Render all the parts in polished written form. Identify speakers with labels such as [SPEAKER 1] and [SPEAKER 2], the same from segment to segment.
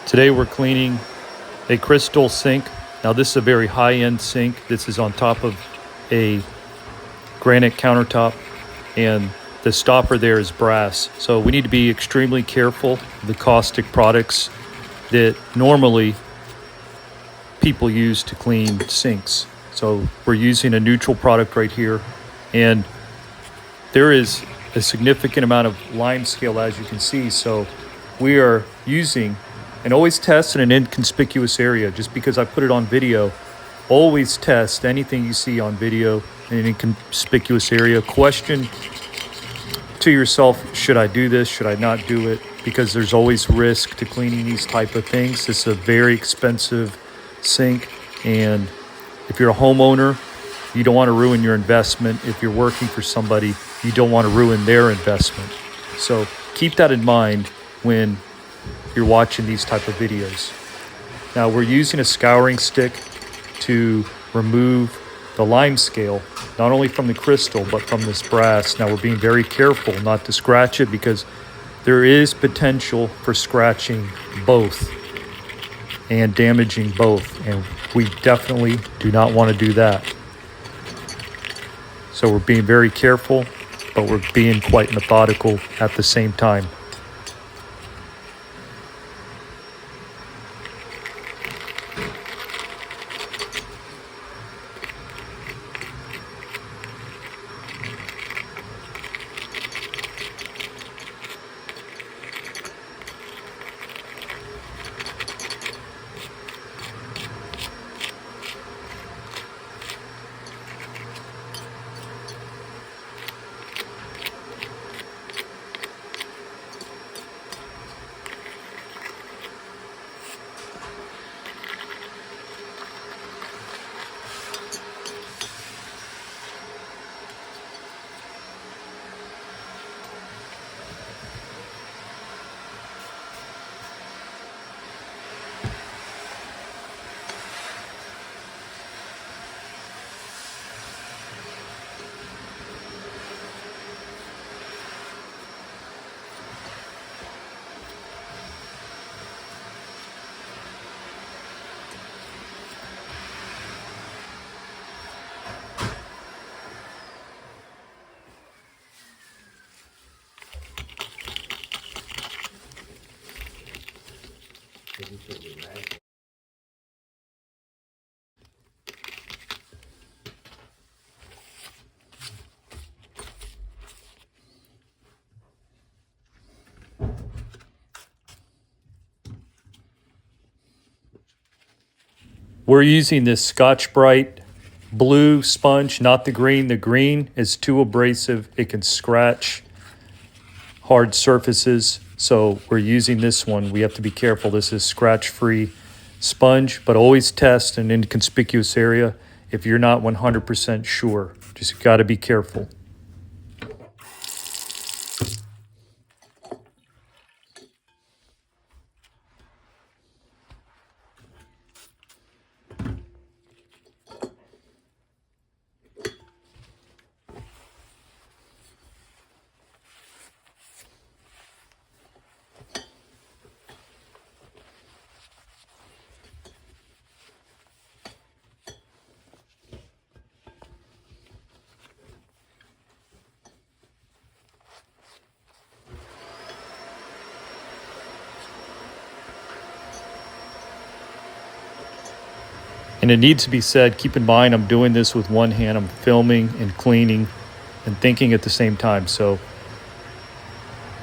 [SPEAKER 1] Today we're cleaning a crystal sink. Now this is a very high-end sink. This is on top of a granite countertop, and the stopper there is brass. So we need to be extremely careful of the caustic products that normally people use to clean sinks. So we're using a neutral product right here, and there is a significant amount of lime scale, as you can see. So we are using, and always test in an inconspicuous area. Just because I put it on video, always test anything you see on video in an inconspicuous area. Question to yourself, should I do this? Should I not do it? Because there's always risk to cleaning these type of things. This is a very expensive sink, and if you're a homeowner, you don't want to ruin your investment. If you're working for somebody, you don't want to ruin their investment. So keep that in mind when you're watching these type of videos. Now we're using a scouring stick to remove the lime scale, not only from the crystal, but from this brass. Now we're being very careful not to scratch it, because there is potential for scratching both and damaging both, and we definitely do not want to do that. So we're being very careful, but we're being quite methodical at the same time. We're using this Scotch-Brite blue sponge, not the green. The green is too abrasive. It can scratch hard surfaces. So we're using this one. We have to be careful. This is scratch-free sponge, but always test an inconspicuous area if you're not 100% sure. Just got to be careful. And it needs to be said, keep in mind, I'm doing this with one hand. I'm filming and cleaning and thinking at the same time. So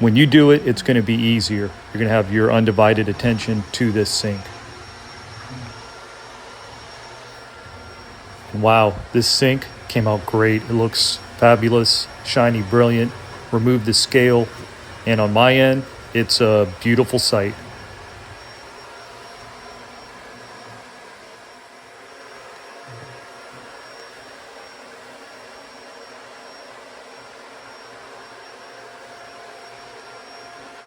[SPEAKER 1] when you do it, it's going to be easier. You're going to have your undivided attention to this sink. And wow, this sink came out great. It looks fabulous, shiny, brilliant. Remove the scale. And on my end, it's a beautiful sight.